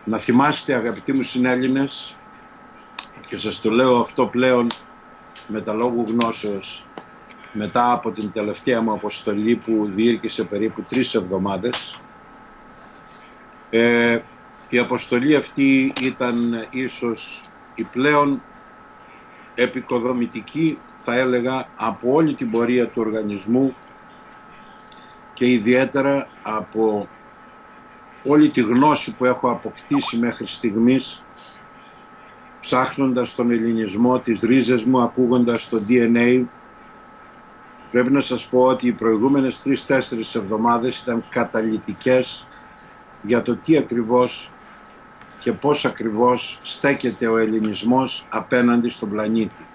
Να θυμάστε, αγαπητοί μου συνέλληνες, και σας το λέω αυτό πλέον με τα λόγου γνώσεως, μετά από την τελευταία μου αποστολή που διήρκησε περίπου 3 εβδομάδες. Η αποστολή αυτή ήταν ίσως η πλέον επικοδομητική, θα έλεγα, από όλη την πορεία του οργανισμού και ιδιαίτερα από όλη τη γνώση που έχω αποκτήσει μέχρι στιγμής, ψάχνοντας τον ελληνισμό, τις ρίζες μου, ακούγοντας το DNA. Πρέπει να σας πω ότι οι προηγούμενες 3-4 εβδομάδες ήταν καταλυτικές για το τι ακριβώς και πώς ακριβώς στέκεται ο ελληνισμός απέναντι στον πλανήτη.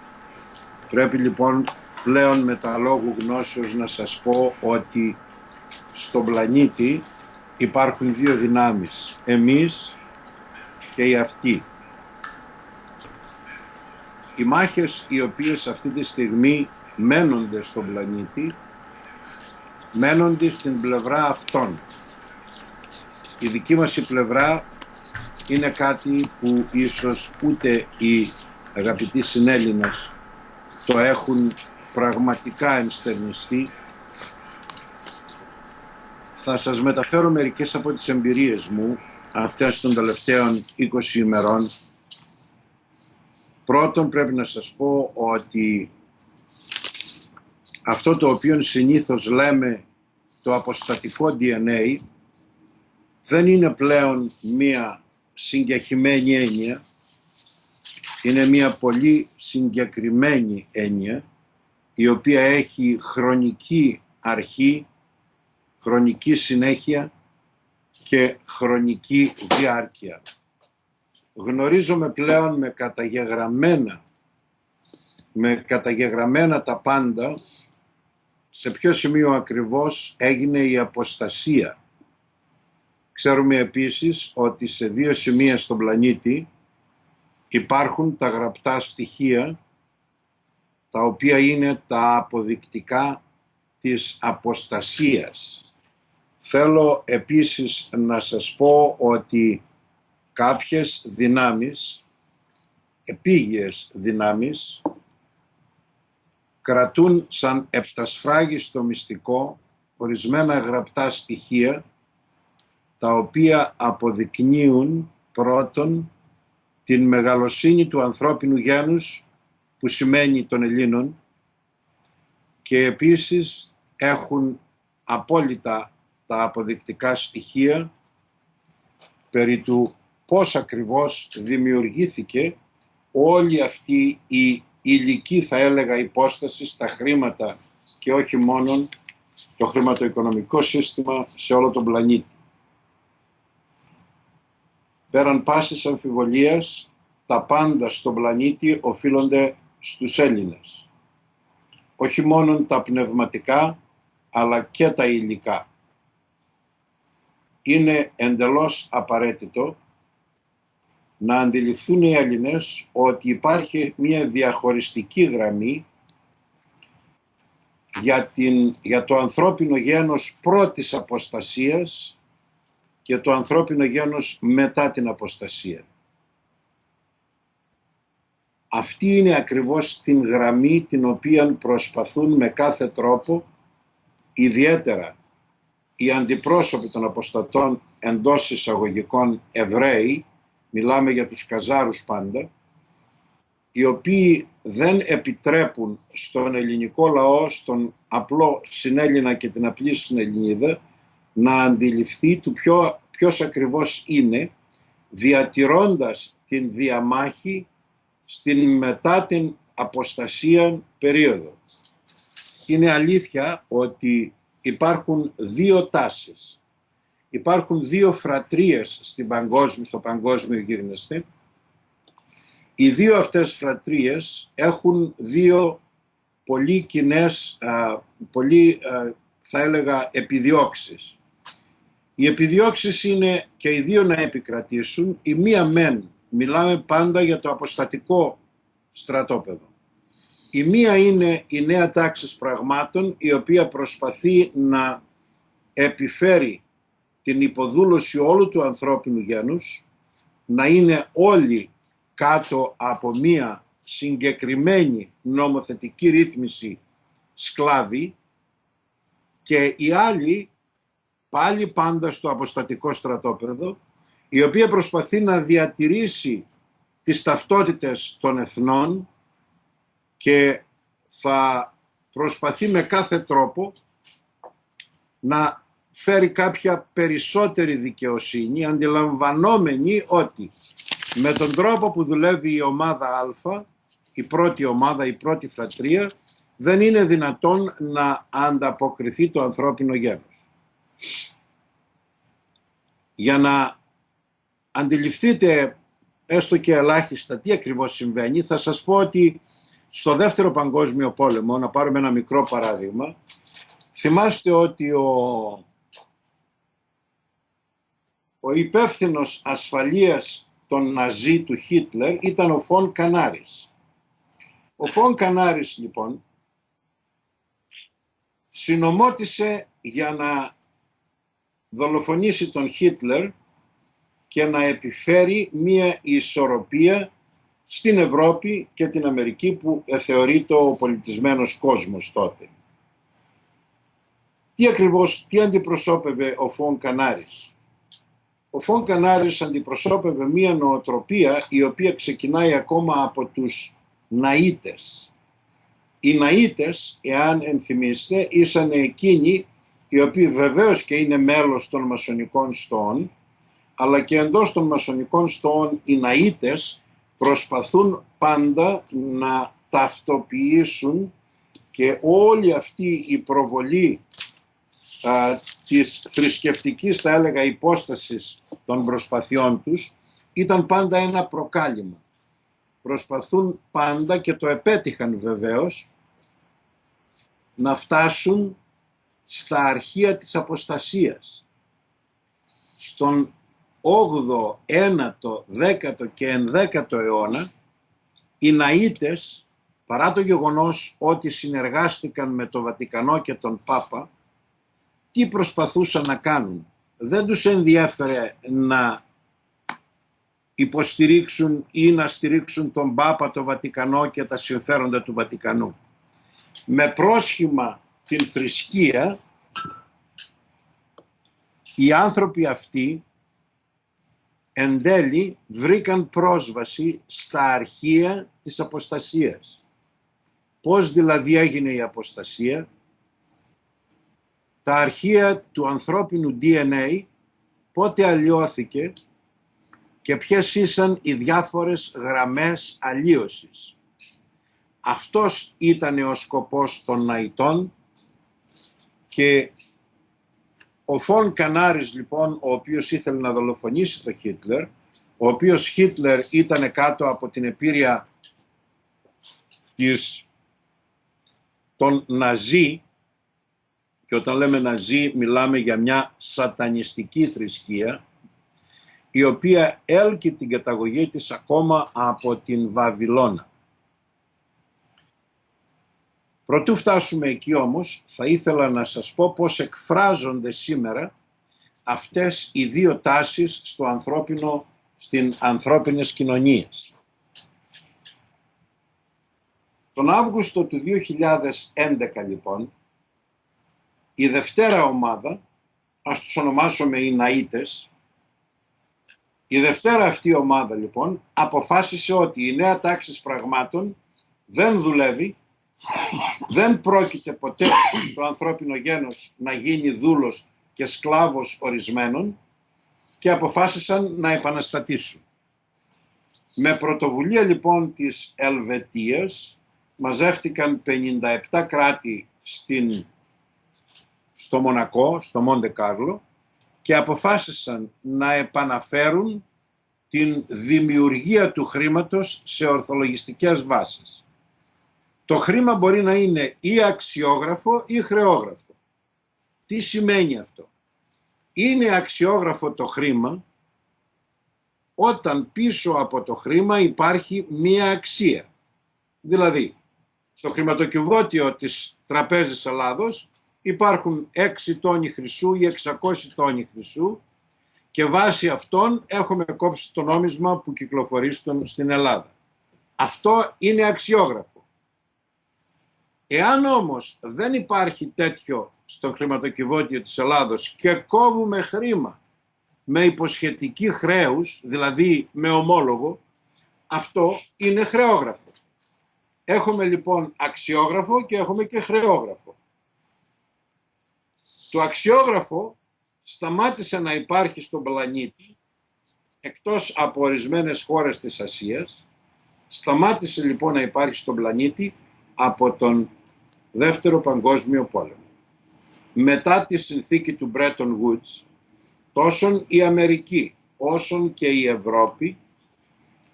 Πρέπει λοιπόν πλέον με τα λόγου γνώσεως να σας πω ότι στον πλανήτη υπάρχουν 2 δυνάμεις, εμείς και οι αυτοί. Οι μάχες οι οποίες αυτή τη στιγμή μένονται στον πλανήτη, μένονται στην πλευρά αυτών. Η δική μας η πλευρά είναι κάτι που ίσως ούτε οι αγαπητοί συνέλληνες το έχουν πραγματικά ενστερνιστεί. Θα σας μεταφέρω μερικές από τις εμπειρίες μου αυτές των τελευταίων 20 ημερών. Πρώτον, πρέπει να σας πω ότι αυτό το οποίο συνήθως λέμε το αποστατικό DNA δεν είναι πλέον μία συγκεκριμένη έννοια, είναι μία πολύ συγκεκριμένη έννοια η οποία έχει χρονική αρχή, χρονική συνέχεια και χρονική διάρκεια. Γνωρίζομαι πλέον με καταγεγραμμένα τα πάντα σε ποιο σημείο ακριβώς έγινε η αποστασία. Ξέρουμε επίσης ότι σε 2 σημεία στον πλανήτη υπάρχουν τα γραπτά στοιχεία, τα οποία είναι τα αποδεικτικά της αποστασίας. Θέλω επίσης να σας πω ότι κάποιες δυνάμεις, επίγειες δυνάμεις, κρατούν σαν επτασφράγιστο μυστικό ορισμένα γραπτά στοιχεία, τα οποία αποδεικνύουν πρώτον την μεγαλοσύνη του ανθρώπινου γένους, που σημαίνει των Ελλήνων, και επίσης έχουν απόλυτα τα αποδεικτικά στοιχεία περί του πώς ακριβώς δημιουργήθηκε όλη αυτή η υλική, θα έλεγα, υπόσταση στα χρήματα και όχι μόνο το χρηματοοικονομικό σύστημα σε όλο τον πλανήτη. Πέραν πάσης αμφιβολίας, τα πάντα στον πλανήτη οφείλονται στους Έλληνες. Όχι μόνο τα πνευματικά, αλλά και τα υλικά. Είναι εντελώς απαραίτητο να αντιληφθούν οι Έλληνες ότι υπάρχει μια διαχωριστική γραμμή για το ανθρώπινο γένος πρώτης αποστασίας και το ανθρώπινο γένος μετά την αποστασία. Αυτή είναι ακριβώς την γραμμή την οποία προσπαθούν με κάθε τρόπο, ιδιαίτερα οι αντιπρόσωποι των αποστατών εντός εισαγωγικών Εβραίοι, μιλάμε για τους Καζάρους πάντα, οι οποίοι δεν επιτρέπουν στον ελληνικό λαό, στον απλό συνέλληνα και την απλή συνελληνίδα, να αντιληφθεί του ποιος ακριβώς είναι, διατηρώντας την διαμάχη στην μετά την αποστασία περίοδο. Είναι αλήθεια ότι υπάρχουν 2 τάσεις. Υπάρχουν 2 φρατρίες στο παγκόσμιο γίγνεσθε. Οι 2 αυτές φρατρίες έχουν 2 πολύ κοινές, θα έλεγα, επιδιώξεις. Οι επιδιώξεις είναι και οι 2 να επικρατήσουν. Η μία μεν, μιλάμε πάντα για το αποστατικό στρατόπεδο. Η μία είναι η νέα τάξη πραγμάτων, η οποία προσπαθεί να επιφέρει την υποδούλωση όλου του ανθρώπινου γένους, να είναι όλοι κάτω από μία συγκεκριμένη νομοθετική ρύθμιση σκλάβοι και οι άλλοι πάλι πάντα στο αποστατικό στρατόπεδο, η οποία προσπαθεί να διατηρήσει τις ταυτότητες των εθνών και θα προσπαθεί με κάθε τρόπο να φέρει κάποια περισσότερη δικαιοσύνη, αντιλαμβανόμενη ότι με τον τρόπο που δουλεύει η ομάδα Α, η πρώτη ομάδα, η πρώτη φρατρία, δεν είναι δυνατόν να ανταποκριθεί το ανθρώπινο γένος. Για να αντιληφθείτε έστω και ελάχιστα τι ακριβώς συμβαίνει, θα σας πω ότι στο Δεύτερο Παγκόσμιο Πόλεμο, να πάρουμε ένα μικρό παράδειγμα, θυμάστε ότι ο υπεύθυνος ασφαλείας των Ναζί του Χίτλερ ήταν ο Φον Κανάρης. Ο Φον Κανάρης λοιπόν συνομότησε για να δολοφονήσει τον Χίτλερ και να επιφέρει μία ισορροπία στην Ευρώπη και την Αμερική που θεωρείται ο πολιτισμένος κόσμος τότε. Τι αντιπροσώπευε ο Φον Κανάρης? Ο Φον Κανάρης αντιπροσώπευε μία νοοτροπία η οποία ξεκινάει ακόμα από τους Ναΐτες. Οι Ναΐτες, εάν ενθυμίστε, ήσαν εκείνοι οι οποίοι βεβαίως και είναι μέλος των μασονικών στόων, αλλά και εντός των μασονικών στόων οι Ναΐτες προσπαθούν πάντα να ταυτοποιήσουν και όλη αυτή η προβολή της θρησκευτικής, θα έλεγα, υπόστασης των προσπαθειών τους ήταν πάντα ένα προκάλημα. Προσπαθούν πάντα, και το επέτυχαν βεβαίως, να φτάσουν στα αρχεία της αποστασίας. Στον 8ο, 9ο, 10ο και 11ο αιώνα οι Ναΐτες, παρά το γεγονός ότι συνεργάστηκαν με το Βατικανό και τον Πάπα, τι προσπαθούσαν να κάνουν? Δεν τους ενδιέφερε να υποστηρίξουν ή να στηρίξουν τον Πάπα, το Βατικανό και τα συμφέροντα του Βατικανού. Με πρόσχημα την θρησκεία, οι άνθρωποι αυτοί εν τέλει βρήκαν πρόσβαση στα αρχεία της αποστασίας. Πώς δηλαδή έγινε η αποστασία? Τα αρχεία του ανθρώπινου DNA πότε αλλοιώθηκε και ποιες ήσαν οι διάφορες γραμμές αλλοίωσης. Αυτός ήταν ο σκοπός των Ναητών και ο Φον Κανάρης λοιπόν, ο οποίος ήθελε να δολοφονήσει τον Χίτλερ, ο οποίος Χίτλερ ήταν κάτω από την επίρρεια των Ναζί, και όταν λέμε Ναζί μιλάμε για μια σατανιστική θρησκεία, η οποία έλκει την καταγωγή της ακόμα από την Βαβυλώνα. Προτού φτάσουμε εκεί όμως, θα ήθελα να σας πω πώς εκφράζονται σήμερα αυτές οι δύο τάσεις στην ανθρώπινες κοινωνίες. Τον Αύγουστο του 2011 λοιπόν, η δευτέρα ομάδα, ας τους ονομάσουμε οι Ναΐτες, η δευτέρα αυτή ομάδα λοιπόν αποφάσισε ότι η νέα τάξη πραγμάτων δεν δουλεύει, δεν πρόκειται ποτέ το ανθρώπινο γένος να γίνει δούλος και σκλάβος ορισμένων και αποφάσισαν να επαναστατήσουν. Με πρωτοβουλία λοιπόν της Ελβετίας μαζεύτηκαν 57 κράτη στο Μονακό, στο Μοντε Κάρλο, και αποφάσισαν να επαναφέρουν την δημιουργία του χρήματος σε ορθολογιστικές βάσεις. Το χρήμα μπορεί να είναι ή αξιόγραφο ή χρεόγραφο. Τι σημαίνει αυτό? Είναι αξιόγραφο το χρήμα όταν πίσω από το χρήμα υπάρχει μία αξία. Δηλαδή, στο χρηματοκιβώτιο της Τραπέζης Ελλάδος υπάρχουν 6 τόνοι χρυσού ή 600 τόνοι χρυσού και βάσει αυτών έχουμε κόψει το νόμισμα που κυκλοφορεί στην Ελλάδα. Αυτό είναι αξιόγραφο. Εάν όμως δεν υπάρχει τέτοιο στο χρηματοκιβώτιο της Ελλάδος και κόβουμε χρήμα με υποσχετική χρέους, δηλαδή με ομόλογο, αυτό είναι χρεόγραφο. Έχουμε λοιπόν αξιόγραφο και έχουμε και χρεόγραφο. Το αξιόγραφο σταμάτησε να υπάρχει στον πλανήτη, εκτός από ορισμένες χώρες της Ασίας, σταμάτησε λοιπόν να υπάρχει στον πλανήτη από τον Δεύτερο Παγκόσμιο Πόλεμο. Μετά τη συνθήκη του Bretton Woods, τόσον η Αμερική όσον και η Ευρώπη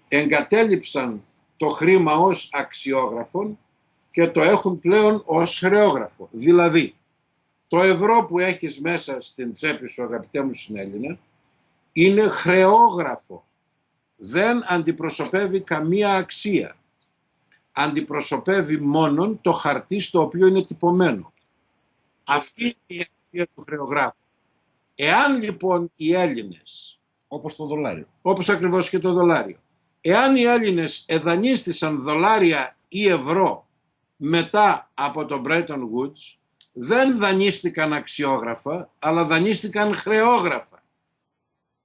εγκατέλειψαν το χρήμα ως αξιόγραφο και το έχουν πλέον ως χρεόγραφο. Δηλαδή, το ευρώ που έχεις μέσα στην τσέπη σου, αγαπητέ μου συνέλληνα, είναι χρεόγραφο. Δεν αντιπροσωπεύει καμία αξία. Αντιπροσωπεύει μόνον το χαρτί στο οποίο είναι τυπωμένο. Αυτή είναι η αξία του χρεογράφου. Εάν λοιπόν οι Έλληνες, όπως το δολάριο, όπως ακριβώς και το δολάριο, εάν οι Έλληνες εδανίστησαν δολάρια ή ευρώ μετά από το Bretton Woods, δεν δανείστηκαν αξιόγραφα, αλλά δανείστηκαν χρεόγραφα.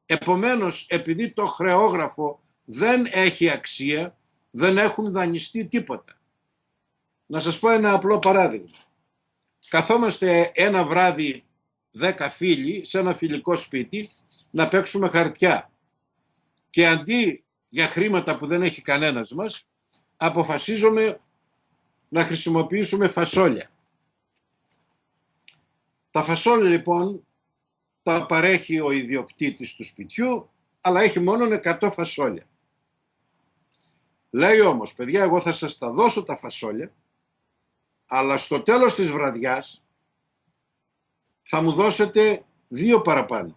Επομένως, επειδή το χρεόγραφο δεν έχει αξία, δεν έχουν δανειστεί τίποτα. Να σας πω ένα απλό παράδειγμα. Καθόμαστε ένα βράδυ 10 φίλοι σε ένα φιλικό σπίτι να παίξουμε χαρτιά και αντί για χρήματα που δεν έχει κανένας μας, αποφασίζουμε να χρησιμοποιήσουμε φασόλια. Τα φασόλια λοιπόν τα παρέχει ο ιδιοκτήτης του σπιτιού, αλλά έχει μόνο 100 φασόλια. Λέει όμως, παιδιά, εγώ θα σας τα δώσω τα φασόλια, αλλά στο τέλος της βραδιάς θα μου δώσετε 2 παραπάνω.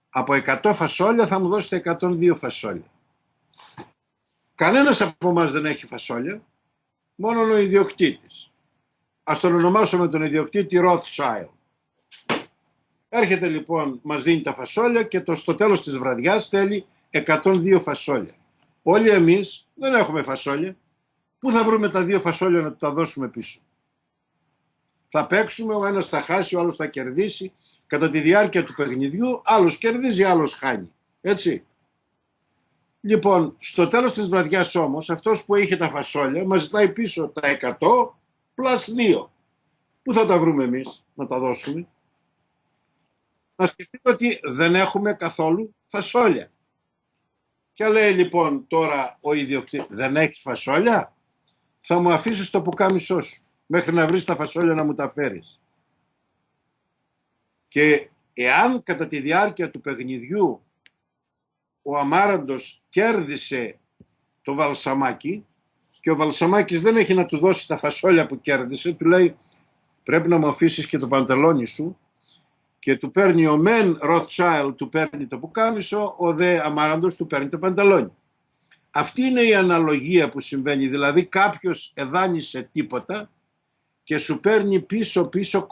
Από 100 φασόλια θα μου δώσετε 102 φασόλια. Κανένας από εμάς δεν έχει φασόλια, μόνο ο ιδιοκτήτης. Ας τον ονομάσουμε τον ιδιοκτήτη Rothschild. Έρχεται λοιπόν, μας δίνει τα φασόλια και στο τέλος της βραδιάς θέλει 102 φασόλια. Όλοι εμείς δεν έχουμε φασόλια. Πού θα βρούμε τα 2 φασόλια να τα δώσουμε πίσω? Θα παίξουμε, ο ένας θα χάσει, ο άλλος θα κερδίσει. Κατά τη διάρκεια του παιχνιδιού, άλλος κερδίζει, άλλος χάνει. Έτσι. Λοιπόν, στο τέλος της βραδιάς όμως, αυτός που είχε τα φασόλια μας ζητάει πίσω τα 100 πλας 2. Πού θα τα βρούμε εμείς να τα δώσουμε? Να σκεφτείτε ότι δεν έχουμε καθόλου φασόλια. Και λέει λοιπόν τώρα ο ιδιοκτήτης, δεν έχεις φασόλια? Θα μου αφήσεις το πουκάμισό σου μέχρι να βρεις τα φασόλια να μου τα φέρεις. Και εάν κατά τη διάρκεια του παιχνιδιού ο Αμάραντος κέρδισε το Βαλσαμάκι και ο Βαλσαμάκης δεν έχει να του δώσει τα φασόλια που κέρδισε, του λέει πρέπει να μου αφήσεις και το παντελόνι σου, και του παίρνει ο μεν Rothschild, του παίρνει το πουκάμισο, ο δε Αμάραντος του παίρνει το παντελόνι. Αυτή είναι η αναλογία που συμβαίνει, δηλαδή κάποιος εδάνισε τίποτα και σου παίρνει πίσω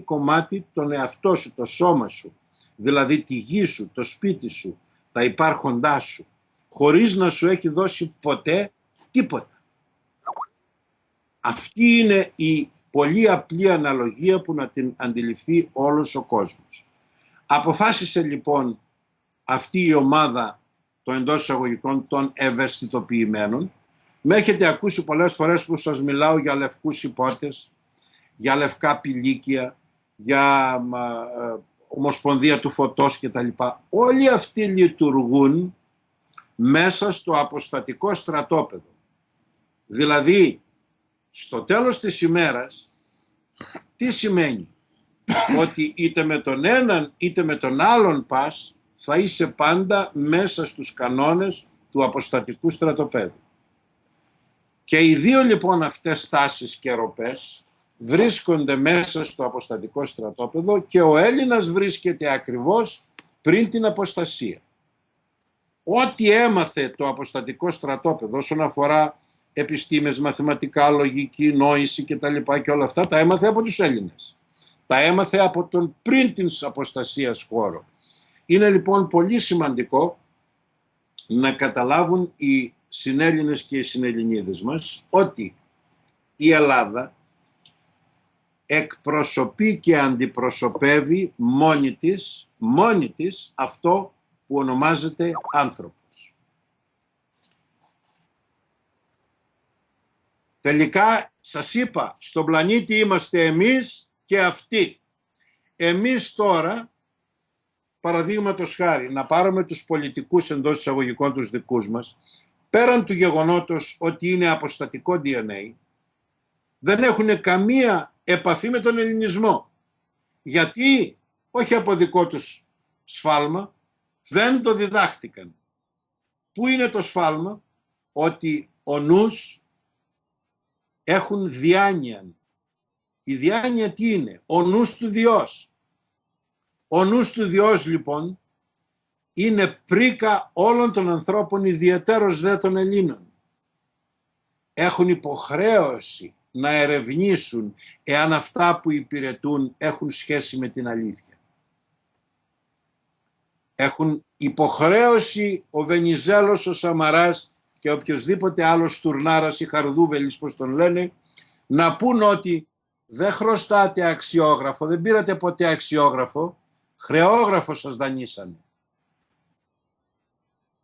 κομμάτι τον εαυτό σου, το σώμα σου, δηλαδή τη γη σου, το σπίτι σου, τα υπάρχοντά σου, χωρίς να σου έχει δώσει ποτέ τίποτα. Αυτή είναι η πολύ απλή αναλογία που να την αντιληφθεί όλος ο κόσμος. Αποφάσισε λοιπόν αυτή η ομάδα των εντός εισαγωγικών των ευαισθητοποιημένων. Με έχετε ακούσει πολλές φορές που σας μιλάω για λευκούς υπότες, για λευκά πηλίκια, για ομοσπονδία του φωτός κτλ. Όλοι αυτοί λειτουργούν μέσα στο αποστατικό στρατόπεδο. Δηλαδή, στο τέλος της ημέρας, τι σημαίνει? Ότι είτε με τον έναν είτε με τον άλλον πας, θα είσαι πάντα μέσα στους κανόνες του αποστατικού στρατοπέδου. Και οι δύο λοιπόν αυτές τάσεις και ροπές βρίσκονται μέσα στο αποστατικό στρατόπεδο και ο Έλληνας βρίσκεται ακριβώς πριν την αποστασία. Ό,τι έμαθε το αποστατικό στρατόπεδο όσον αφορά επιστήμες, μαθηματικά, λογική, νόηση κτλ. Και όλα αυτά τα έμαθε από τους Έλληνες. Τα έμαθε από τον πριν της αποστασίας χώρο. Είναι λοιπόν πολύ σημαντικό να καταλάβουν οι συνέλληνες και οι συνελληνίδες μας ότι η Ελλάδα εκπροσωπεί και αντιπροσωπεύει μόνη της αυτό που ονομάζεται άνθρωπος. Τελικά σας είπα, στον πλανήτη είμαστε εμείς και αυτοί. Εμείς τώρα, παραδείγματος χάρη, να πάρουμε τους πολιτικούς εντός εισαγωγικών τους δικούς μας, πέραν του γεγονότος ότι είναι αποστατικό DNA, δεν έχουν καμία επαφή με τον ελληνισμό. Γιατί, όχι από δικό τους σφάλμα, δεν το διδάχτηκαν. Πού είναι το σφάλμα? Ότι ο νους έχουν διάνοια. Η διάνοια τι είναι? Ο νους του Διός. Ο νους του Διός λοιπόν είναι πρίκα όλων των ανθρώπων, ιδιαιτέρως δε των Ελλήνων. Έχουν υποχρέωση να ερευνήσουν εάν αυτά που υπηρετούν έχουν σχέση με την αλήθεια. Έχουν υποχρέωση ο Βενιζέλος, ο Σαμαράς και οποιοσδήποτε άλλος Τουρνάρας ή Χαρδούβελης, πως τον λένε, να πούν ότι δεν χρωστάτε αξιόγραφο, δεν πήρατε ποτέ αξιόγραφο, χρεόγραφο σας δανείσανε.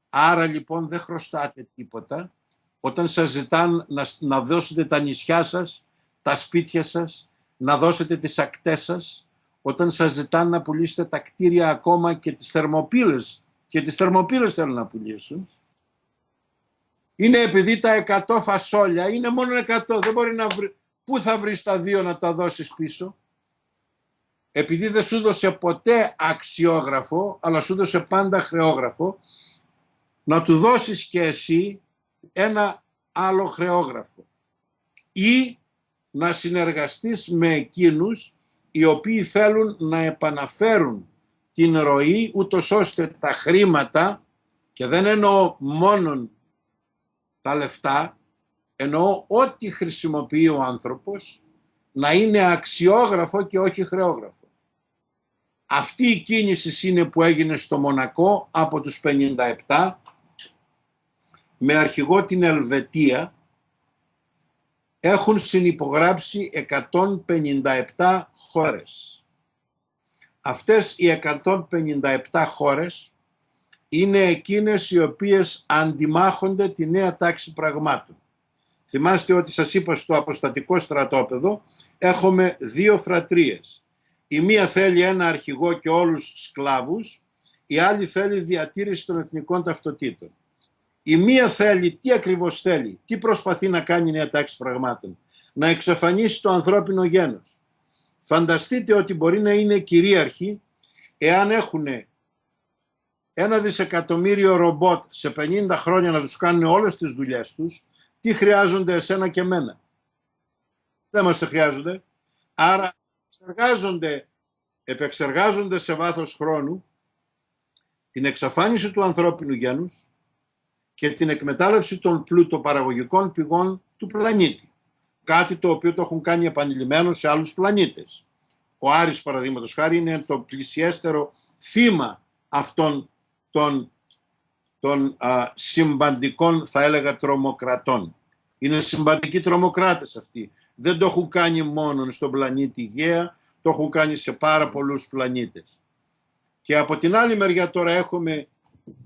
Άρα λοιπόν δεν χρωστάτε τίποτα. Όταν σας ζητάν να δώσετε τα νησιά σας, τα σπίτια σας, να δώσετε τις ακτές σας, όταν σας ζητάν να πουλήσετε τα κτίρια ακόμα και τις θερμοπύλες, και τις θερμοπύλες θέλουν να πουλήσουν, είναι επειδή τα 100 φασόλια είναι μόνο 100, δεν μπορεί να βρει. Πού θα βρεις τα 2 να τα δώσεις πίσω? Επειδή δεν σου δώσε ποτέ αξιόγραφο, αλλά σου δώσε πάντα χρεόγραφο, να του δώσεις και εσύ ένα άλλο χρεόγραφο ή να συνεργαστείς με εκείνους οι οποίοι θέλουν να επαναφέρουν την ροή, ούτως ώστε τα χρήματα, και δεν εννοώ μόνον τα λεφτά, εννοώ ό,τι χρησιμοποιεί ο άνθρωπος, να είναι αξιόγραφο και όχι χρεόγραφο. Αυτή η κίνηση είναι που έγινε στο Μονακό από τους 57, με αρχηγό την Ελβετία. Έχουν συνυπογράψει 157 χώρες. Αυτές οι 157 χώρες είναι εκείνες οι οποίες αντιμάχονται τη νέα τάξη πραγμάτων. Θυμάστε ότι σας είπα στο αποστατικό στρατόπεδο έχουμε 2 φρατρίες. Η μία θέλει ένα αρχηγό και όλους σκλάβους, η άλλη θέλει διατήρηση των εθνικών ταυτοτήτων. Η μία θέλει, τι ακριβώς θέλει, τι προσπαθεί να κάνει η νέα τάξη πραγμάτων? Να εξαφανίσει το ανθρώπινο γένος. Φανταστείτε ότι μπορεί να είναι κυρίαρχοι εάν έχουν 1 δισεκατομμύριο ρομπότ σε 50 χρόνια να τους κάνουν όλες τις δουλειές τους. Τι χρειάζονται εσένα και εμένα? Δεν μας τα χρειάζονται. Άρα επεξεργάζονται σε βάθος χρόνου την εξαφάνιση του ανθρώπινου γένους και την εκμετάλλευση των πλουτοπαραγωγικών πηγών του πλανήτη. Κάτι το οποίο το έχουν κάνει επανειλημμένο σε άλλους πλανήτες. Ο Άρης, παραδείγματος χάρη, είναι το πλησιέστερο θύμα αυτών των συμπαντικών, θα έλεγα, τρομοκρατών. Είναι συμπαντικοί τρομοκράτες αυτοί. Δεν το έχουν κάνει μόνο στον πλανήτη Γαία, το έχουν κάνει σε πάρα πολλούς πλανήτες. Και από την άλλη μεριά τώρα έχουμε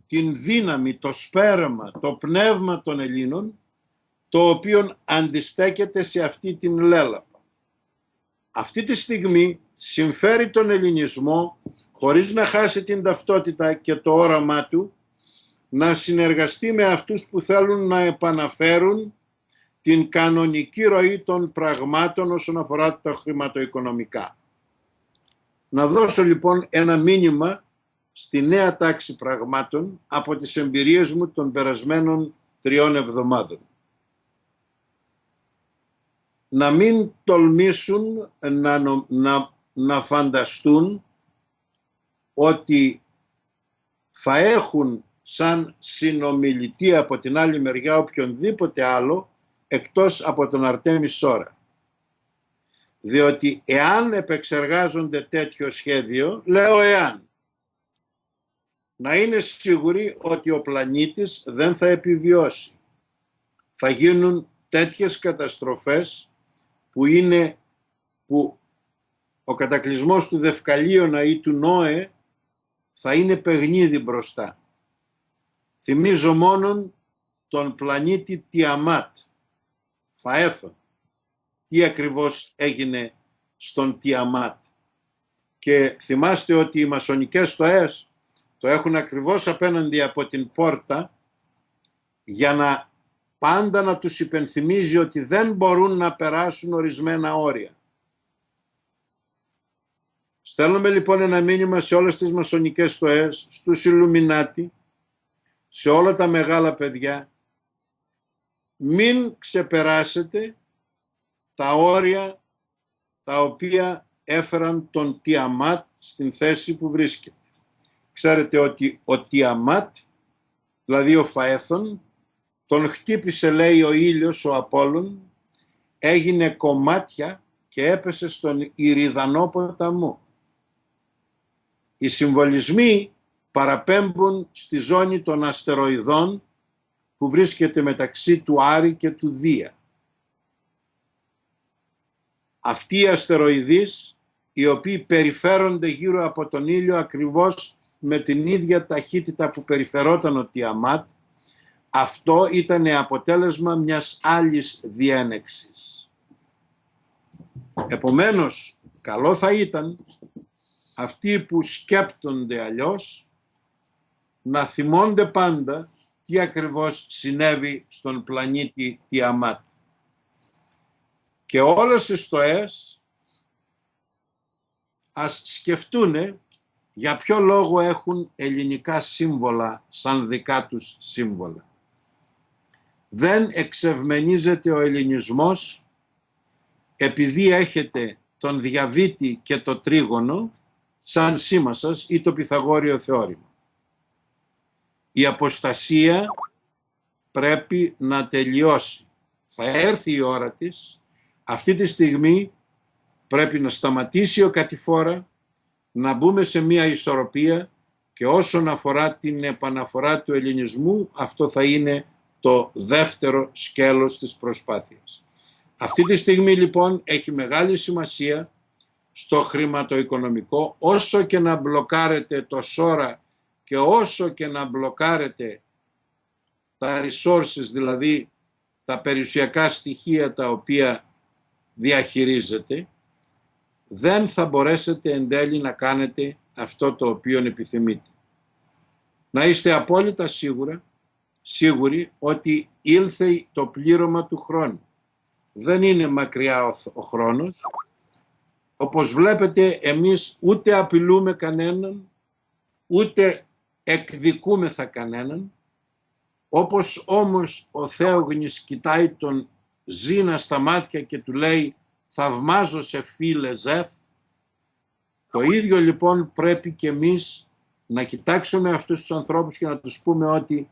την δύναμη, το σπέρμα, το πνεύμα των Ελλήνων, το οποίο αντιστέκεται σε αυτή την λέλαπα. Αυτή τη στιγμή συμφέρει τον ελληνισμό, χωρίς να χάσει την ταυτότητα και το όραμά του, να συνεργαστεί με αυτούς που θέλουν να επαναφέρουν την κανονική ροή των πραγμάτων όσον αφορά τα χρηματοοικονομικά. Να δώσω λοιπόν ένα μήνυμα στη νέα τάξη πραγμάτων από τις εμπειρίες μου των περασμένων 3 εβδομάδων. Να μην τολμήσουν να φανταστούν ότι θα έχουν σαν συνομιλητή από την άλλη μεριά οποιονδήποτε άλλο εκτός από τον Αρτέμι Σόρα. Διότι εάν επεξεργάζονται τέτοιο σχέδιο, λέω εάν, να είναι σίγουροι ότι ο πλανήτης δεν θα επιβιώσει. Θα γίνουν τέτοιες καταστροφές που ο κατακλυσμός του Δευκαλίωνα ή του Νόε θα είναι παιχνίδι μπροστά. Θυμίζω μόνον τον πλανήτη Τιαμάτ, Φαέθον. Τι ακριβώς έγινε στον Τιαμάτ. Και θυμάστε ότι οι μασονικές στοές το έχουν ακριβώς απέναντι από την πόρτα, για να πάντα να τους υπενθυμίζει ότι δεν μπορούν να περάσουν ορισμένα όρια. Στέλνουμε λοιπόν ένα μήνυμα σε όλες τις μασονικές στοές, στους Ιλουμινάτι, σε όλα τα μεγάλα παιδιά: μην ξεπεράσετε τα όρια τα οποία έφεραν τον Τιαμάτ στην θέση που βρίσκεται. Ξέρετε ότι ο Τιαμάτ, δηλαδή ο Φαέθον, τον χτύπησε, λέει, ο ήλιος, ο Απόλλων, έγινε κομμάτια και έπεσε στον Ηριδανό ποταμό. Οι συμβολισμοί παραπέμπουν στη ζώνη των αστεροειδών που βρίσκεται μεταξύ του Άρη και του Δία. Αυτοί οι αστεροειδείς, οι οποίοι περιφέρονται γύρω από τον ήλιο ακριβώς με την ίδια ταχύτητα που περιφερόταν ο Τιαμάτ, αυτό ήταν αποτέλεσμα μιας άλλης διένεξης. Επομένως, καλό θα ήταν αυτοί που σκέπτονται αλλιώς να θυμώνται πάντα τι ακριβώς συνέβη στον πλανήτη Τιαμάτ. Και όλες οι στοές ας σκεφτούνε για ποιο λόγο έχουν ελληνικά σύμβολα σαν δικά τους σύμβολα. Δεν εξευμενίζεται ο ελληνισμός επειδή έχετε τον διαβήτη και το τρίγωνο σαν σήμα σας ή το Πυθαγόριο θεώρημα. Η αποστασία πρέπει να τελειώσει. Θα έρθει η ώρα της. Αυτή τη στιγμή πρέπει να σταματήσει ο κατηφόρα, να μπούμε σε μια ισορροπία, και όσον αφορά την επαναφορά του ελληνισμού, αυτό θα είναι το δεύτερο σκέλος της προσπάθειας. Αυτή τη στιγμή λοιπόν έχει μεγάλη σημασία στο χρηματοοικονομικό, όσο και να μπλοκάρετε το σώρα και όσο και να μπλοκάρετε τα resources, δηλαδή τα περιουσιακά στοιχεία τα οποία διαχειρίζετε, δεν θα μπορέσετε εν τέλει να κάνετε αυτό το οποίο επιθυμείτε. Να είστε απόλυτα σίγουροι ότι ήλθε το πλήρωμα του χρόνου. Δεν είναι μακριά ο χρόνος. Όπως βλέπετε, εμείς ούτε απειλούμε κανέναν, ούτε εκδικούμεθα κανέναν. Όπως όμως ο Θέογνης κοιτάει τον Ζήνα στα μάτια και του λέει «Θαυμάζω σε φίλε Ζεφ», το ίδιο λοιπόν πρέπει και εμείς να κοιτάξουμε αυτούς τους ανθρώπους και να τους πούμε ότι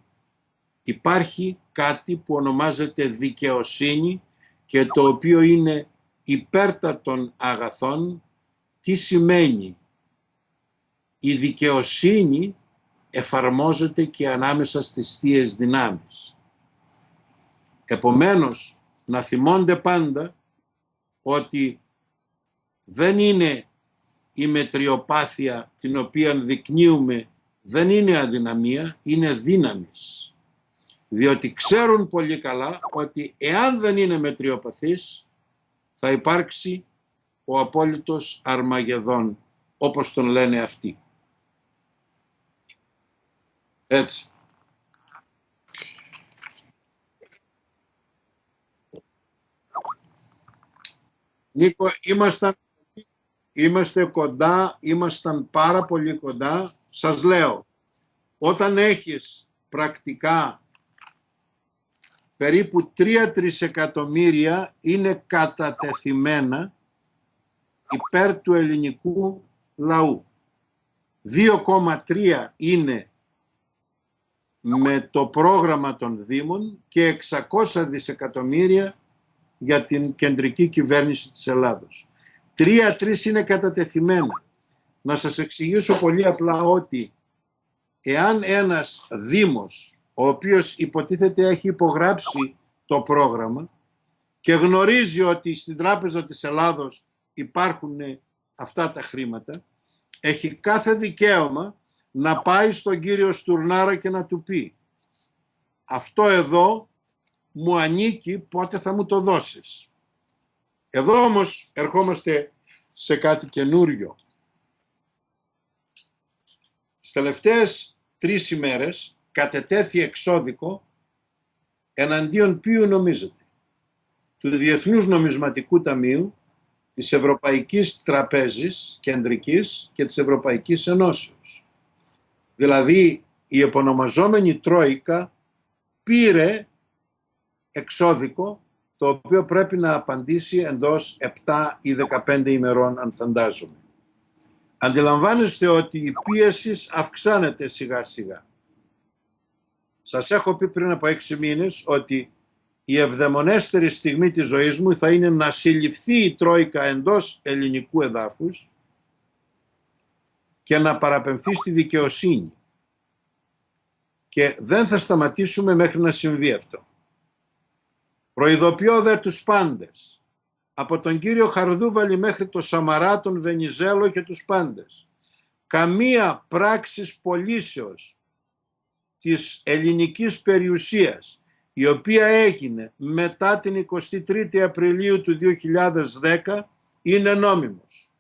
υπάρχει κάτι που ονομάζεται δικαιοσύνη και το οποίο είναι υπέρτατων αγαθών. Τι σημαίνει? Η δικαιοσύνη εφαρμόζεται και ανάμεσα στις θείες δυνάμεις. Επομένως, να θυμώνται πάντα ότι δεν είναι η μετριοπάθεια την οποία δεικνύουμε, δεν είναι αδυναμία, είναι δύναμης. Διότι ξέρουν πολύ καλά ότι εάν δεν είναι μετριοπαθής, θα υπάρξει ο απόλυτος Αρμαγεδόν, όπως τον λένε αυτοί. Έτσι. Νίκο, είμαστε κοντά, ήμασταν πάρα πολύ κοντά. Σας λέω, όταν έχεις πρακτικά περίπου 3 τρισεκατομμύρια είναι κατατεθειμένα υπέρ του ελληνικού λαού. 2,3 είναι με το πρόγραμμα των Δήμων και 600 δισεκατομμύρια για την κεντρική κυβέρνηση της Ελλάδος. 3-3 είναι κατατεθειμένα. Να σας εξηγήσω πολύ απλά ότι εάν ένας δήμος, ο οποίος υποτίθεται έχει υπογράψει το πρόγραμμα και γνωρίζει ότι στην Τράπεζα της Ελλάδος υπάρχουν αυτά τα χρήματα, έχει κάθε δικαίωμα να πάει στον κύριο Στουρνάρα και να του πει αυτό εδώ μου ανήκει, πότε θα μου το δώσεις. Εδώ όμως ερχόμαστε σε κάτι καινούριο. Στις τελευταίες 3 ημέρες κατετέθη εξώδικο εναντίον ποιου νομίζετε? Του Διεθνούς Νομισματικού Ταμείου, της Ευρωπαϊκής Τραπέζης Κεντρικής και της Ευρωπαϊκής Ενώσεως. Δηλαδή η επωνομαζόμενη Τρόικα πήρε εξώδικο το οποίο πρέπει να απαντήσει εντός 7 ή 15 ημερών, αν φαντάζομαι. Αντιλαμβάνεστε ότι η πίεση αυξάνεται σιγά σιγά. Σας έχω πει πριν από 6 μήνες ότι η ευδαιμονέστερη στιγμή της ζωής μου θα είναι να συλληφθεί η Τρόικα εντός ελληνικού εδάφους και να παραπεμφθεί στη δικαιοσύνη. Και δεν θα σταματήσουμε μέχρι να συμβεί αυτό. Προειδοποιώ δε τους πάντες, από τον κύριο Χαρδούβαλη μέχρι το Σαμαρά, τον Βενιζέλο και τους πάντες, καμία πράξης πωλήσεως της ελληνικής περιουσίας, η οποία έγινε μετά την 23η Απριλίου του 2010, είναι νόμιμος.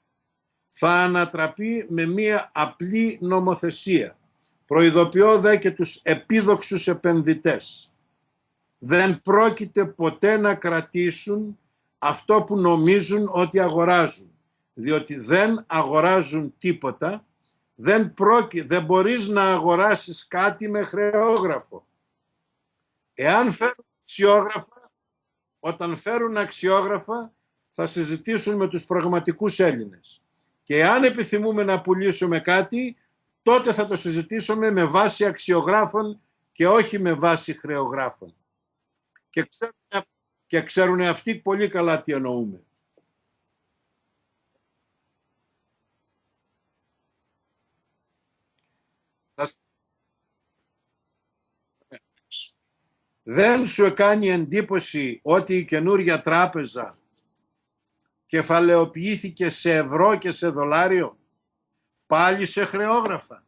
Θα ανατραπεί με μία απλή νομοθεσία. Προειδοποιώ δε και τους επίδοξους επενδυτές. Δεν πρόκειται ποτέ να κρατήσουν αυτό που νομίζουν ότι αγοράζουν. Διότι δεν αγοράζουν τίποτα. Δεν μπορείς να αγοράσεις κάτι με χρεόγραφο. Εάν φέρουν αξιόγραφα, όταν φέρουν αξιόγραφα θα συζητήσουν με τους πραγματικούς Έλληνες. Και εάν επιθυμούμε να πουλήσουμε κάτι, τότε θα το συζητήσουμε με βάση αξιογράφων και όχι με βάση χρεογράφων. Και ξέρουν αυτοί πολύ καλά τι εννοούμε. Δεν σου κάνει εντύπωση ότι η καινούρια τράπεζα κεφαλαιοποιήθηκε σε ευρώ και σε δολάριο, πάλι σε χρεόγραφα?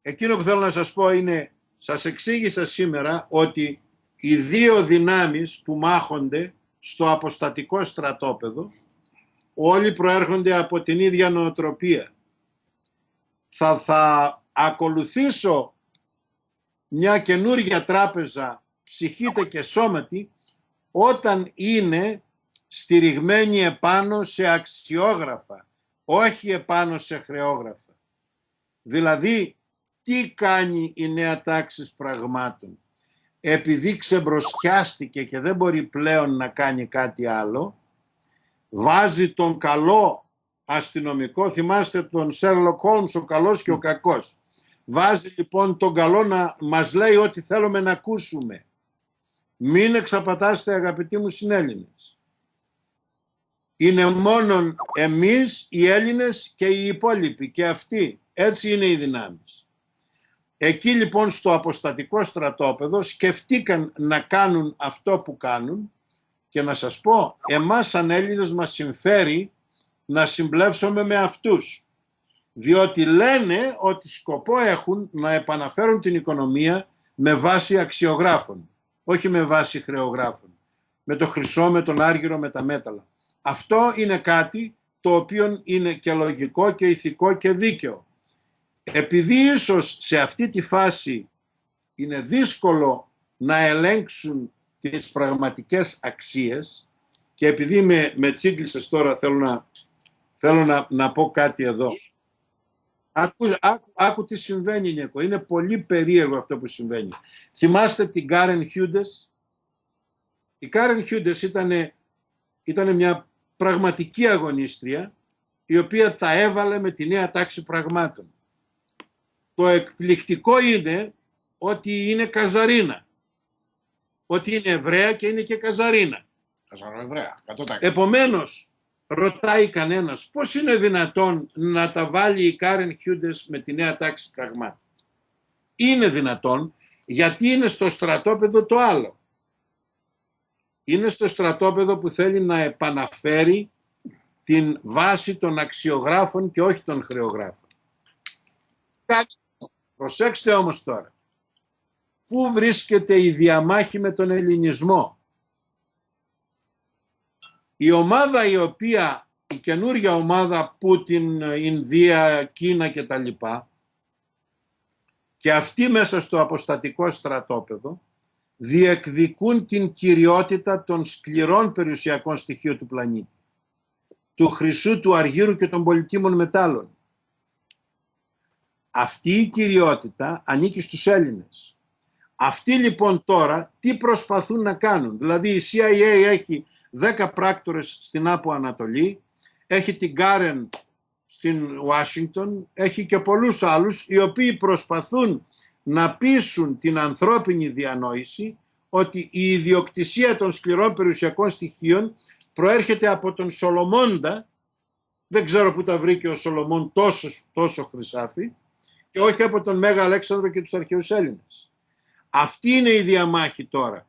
Εκείνο που θέλω να σας πω είναι, σας εξήγησα σήμερα ότι οι δύο δυνάμεις που μάχονται στο αποστατικό στρατόπεδο όλοι προέρχονται από την ίδια νοοτροπία. Θα ακολουθήσω μια καινούργια τράπεζα ψυχήτε και σώματι όταν είναι στηριγμένη επάνω σε αξιόγραφα, όχι επάνω σε χρεόγραφα. Δηλαδή, τι κάνει η νέα τάξη πραγμάτων? Επειδή ξεμπροσιάστηκε και δεν μπορεί πλέον να κάνει κάτι άλλο, βάζει τον καλό αστυνομικό, θυμάστε τον Σέρλοκ Χόλμς, ο καλός και ο κακός. Βάζει λοιπόν τον καλό να μας λέει ό,τι θέλουμε να ακούσουμε. Μην εξαπατάστε, αγαπητοί μου συνέλληνες. Είναι μόνον εμείς οι Έλληνες και οι υπόλοιποι και αυτοί. Έτσι είναι οι δυνάμεις. Εκεί λοιπόν στο αποστατικό στρατόπεδο σκεφτήκαν να κάνουν αυτό που κάνουν και να σας πω, εμάς σαν Έλληνες μας συμφέρει να συμπλέψουμε με αυτούς. Διότι λένε ότι σκοπό έχουν να επαναφέρουν την οικονομία με βάση αξιογράφων, όχι με βάση χρεογράφων, με το χρυσό, με τον άργυρο, με τα μέταλλα. Αυτό είναι κάτι το οποίο είναι και λογικό και ηθικό και δίκαιο. Επειδή ίσως σε αυτή τη φάση είναι δύσκολο να ελέγξουν τις πραγματικές αξίες και επειδή με τσίγκλισες τώρα θέλω να πω κάτι εδώ. Άκου τι συμβαίνει, Νίκο. Είναι πολύ περίεργο αυτό που συμβαίνει. Θυμάστε την Κάρεν Χιούντες? Η Κάρεν Χιούντες ήταν μια πραγματική αγωνίστρια η οποία τα έβαλε με τη νέα τάξη πραγμάτων. Το εκπληκτικό είναι ότι είναι καζαρίνα. Ότι είναι Εβραία και είναι και καζαρίνα. Χαζαροεβραία, 100%. Επομένως, ρωτάει κανένας πώς είναι δυνατόν να τα βάλει η Κάρεν Χιούντες με τη νέα τάξη πραγμάτων. Είναι δυνατόν γιατί είναι στο στρατόπεδο το άλλο. Είναι στο στρατόπεδο που θέλει να επαναφέρει την βάση των αξιογράφων και όχι των χρεογράφων. Προσέξτε όμως τώρα. Πού βρίσκεται η διαμάχη με τον ελληνισμό? Η ομάδα η καινούργια ομάδα Πούτιν, Ινδία, Κίνα κτλ. Και αυτοί μέσα στο αποστατικό στρατόπεδο διεκδικούν την κυριότητα των σκληρών περιουσιακών στοιχείων του πλανήτη. Του χρυσού, του αργύρου και των πολυτίμων μετάλλων. Αυτή η κυριότητα ανήκει στους Έλληνες. Αυτοί λοιπόν τώρα τι προσπαθούν να κάνουν? Δηλαδή η CIA έχει 10 πράκτορες στην Άπο Ανατολή, έχει την Κάρεν στην Ουάσιγκτον, έχει και πολλούς άλλους οι οποίοι προσπαθούν να πείσουν την ανθρώπινη διανόηση ότι η ιδιοκτησία των σκληρών περιουσιακών στοιχείων προέρχεται από τον Σολομώντα, δεν ξέρω πού τα βρήκε ο Σολομών τόσο χρυσάφι, και όχι από τον Μέγα Αλέξανδρο και τους αρχαίους Έλληνες. Αυτή είναι η διαμάχη τώρα.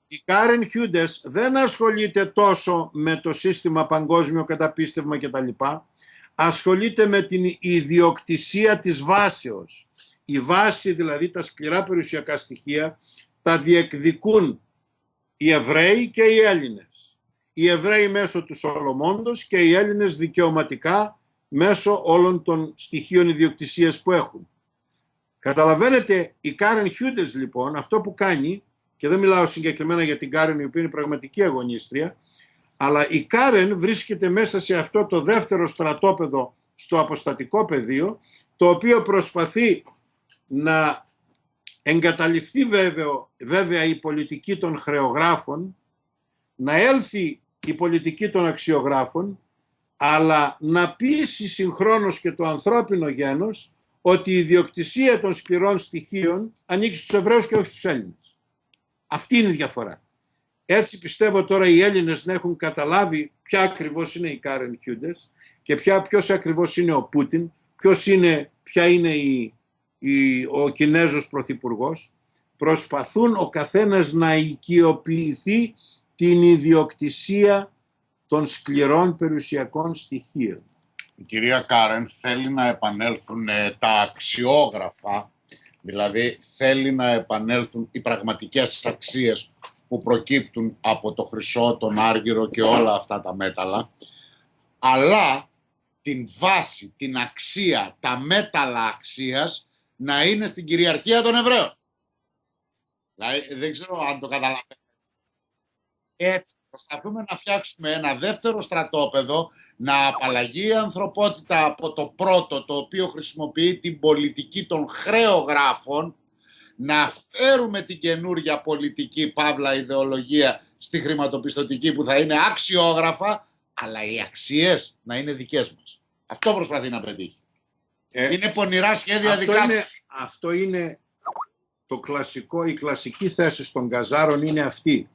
Η Κάρεν Χιούντες δεν ασχολείται τόσο με το σύστημα παγκόσμιο καταπίστευμα κτλ. Ασχολείται με την ιδιοκτησία της βάσεως. Η βάση, δηλαδή τα σκληρά περιουσιακά στοιχεία, τα διεκδικούν οι Εβραίοι και οι Έλληνες. Οι Εβραίοι μέσω του Σολομώντος και οι Έλληνες δικαιωματικά μέσω όλων των στοιχείων ιδιοκτησίας που έχουν. Καταλαβαίνετε, η Κάρεν Χιούντες λοιπόν αυτό που κάνει, και δεν μιλάω συγκεκριμένα για την Κάρεν η οποία είναι πραγματική αγωνίστρια, αλλά η Κάρεν βρίσκεται μέσα σε αυτό το δεύτερο στρατόπεδο στο αποστατικό πεδίο, το οποίο προσπαθεί να εγκαταλειφθεί βέβαια η πολιτική των χρεογράφων, να έλθει η πολιτική των αξιογράφων, αλλά να πείσει συγχρόνως και το ανθρώπινο γένος ότι η ιδιοκτησία των σκληρών στοιχείων ανήκει στους Εβραίους και όχι στους Έλληνες. Αυτή είναι η διαφορά. Έτσι πιστεύω τώρα οι Έλληνες να έχουν καταλάβει ποια ακριβώς είναι η Κάρεν Χιούντες και ποιος ακριβώς είναι ο Πούτιν, ποια είναι ο Κινέζος πρωθυπουργός. Προσπαθούν ο καθένας να οικειοποιηθεί την ιδιοκτησία των σκληρών περιουσιακών στοιχείων. Η κυρία Κάρεν θέλει να επανέλθουν τα αξιόγραφα, δηλαδή θέλει να επανέλθουν οι πραγματικές αξίες που προκύπτουν από το χρυσό, τον άργυρο και όλα αυτά τα μέταλλα, αλλά την βάση, την αξία, τα μέταλλα αξίας να είναι στην κυριαρχία των Εβραίων. Δηλαδή, δεν ξέρω αν το καταλαβαίνετε. Έτσι, προσπαθούμε να φτιάξουμε ένα δεύτερο στρατόπεδο, να απαλλαγεί η ανθρωπότητα από το πρώτο, το οποίο χρησιμοποιεί την πολιτική των χρεογράφων, να φέρουμε την καινούρια πολιτική παύλα ιδεολογία στη χρηματοπιστωτική που θα είναι αξιόγραφα, αλλά οι αξίες να είναι δικές μας. Αυτό προσπαθεί να πετύχει. Είναι πονηρά σχέδια δικά τους. Αυτό είναι το κλασικό, η κλασική θέση των Καζάρων είναι αυτή.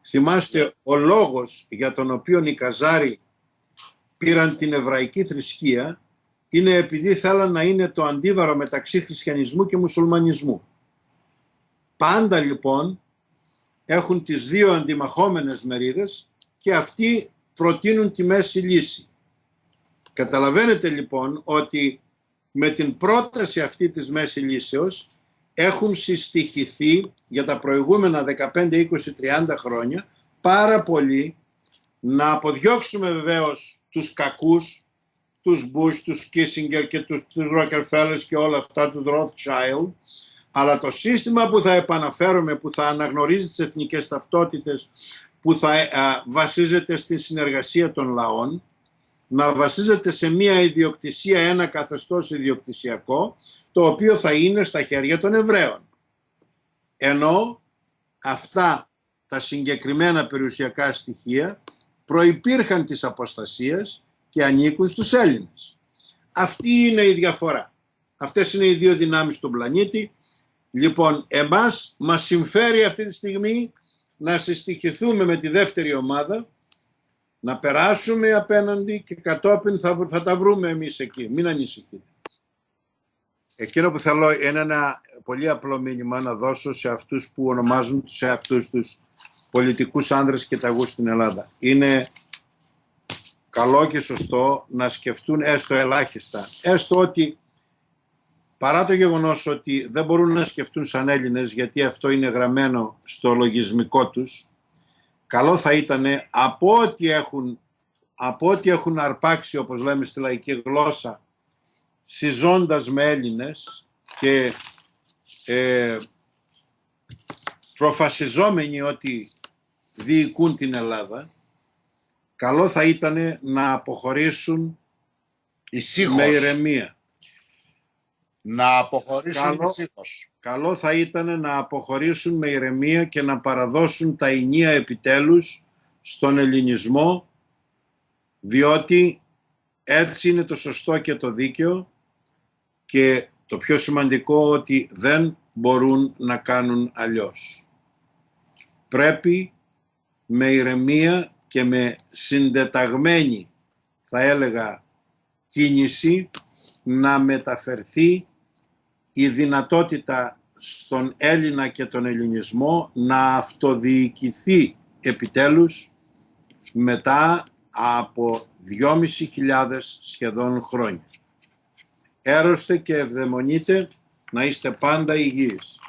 Θυμάστε, ο λόγος για τον οποίο οι Καζάροι πήραν την εβραϊκή θρησκεία είναι επειδή θέλαν να είναι το αντίβαρο μεταξύ χριστιανισμού και μουσουλμανισμού. Πάντα λοιπόν έχουν τις δύο αντιμαχόμενες μερίδες και αυτοί προτείνουν τη μέση λύση. Καταλαβαίνετε λοιπόν ότι με την πρόταση αυτή της μέση λύσεως έχουν συστοιχηθεί για τα προηγούμενα 15, 20, 30 χρόνια πάρα πολύ να αποδιώξουμε βεβαίως τους κακούς, τους Μπούς, τους Κίσιγκερ και τους Ροκερφέλλερς και όλα αυτά, τους Rothschild, αλλά το σύστημα που θα επαναφέρουμε, που θα αναγνωρίζει τις εθνικές ταυτότητες, που θα βασίζεται στη συνεργασία των λαών, να βασίζεται σε μία ιδιοκτησία, ένα καθεστώς ιδιοκτησιακό, το οποίο θα είναι στα χέρια των Εβραίων. Ενώ αυτά τα συγκεκριμένα περιουσιακά στοιχεία προϋπήρχαν της αποστασίας και ανήκουν στους Έλληνες. Αυτή είναι η διαφορά. Αυτές είναι οι δύο δυνάμεις στον πλανήτη. Λοιπόν, εμάς μας συμφέρει αυτή τη στιγμή να συστοιχηθούμε με τη δεύτερη ομάδα, να περάσουμε απέναντι και κατόπιν θα τα βρούμε εμείς εκεί. Μην ανησυχείτε. Εκείνο που θέλω είναι ένα πολύ απλό μήνυμα να δώσω σε αυτούς που ονομάζουν σε αυτούς τους πολιτικούς άνδρες και ταγούς στην Ελλάδα. Είναι καλό και σωστό να σκεφτούν έστω ελάχιστα. Έστω ότι παρά το γεγονός ότι δεν μπορούν να σκεφτούν σαν Έλληνες, γιατί αυτό είναι γραμμένο στο λογισμικό τους, καλό θα ήταν από ό,τι έχουν αρπάξει, όπως λέμε στη λαϊκή γλώσσα, συζώντας με Έλληνες και προφασιζόμενοι ότι διοικούν την Ελλάδα, καλό θα ήταν να αποχωρήσουν ησύχως. Με ηρεμία. Να αποχωρήσουν ησύχως. Καλό θα ήταν να αποχωρήσουν με ηρεμία και να παραδώσουν τα ηνία επιτέλους στον ελληνισμό, διότι έτσι είναι το σωστό και το δίκαιο, και το πιο σημαντικό ότι δεν μπορούν να κάνουν αλλιώς. Πρέπει με ηρεμία και με συντεταγμένη, θα έλεγα, κίνηση να μεταφερθεί η δυνατότητα στον Έλληνα και τον ελληνισμό να αυτοδιοικηθεί επιτέλους μετά από 2.500 σχεδόν χρόνια. Έρωστε και ευδαιμονείτε, να είστε πάντα υγιείς.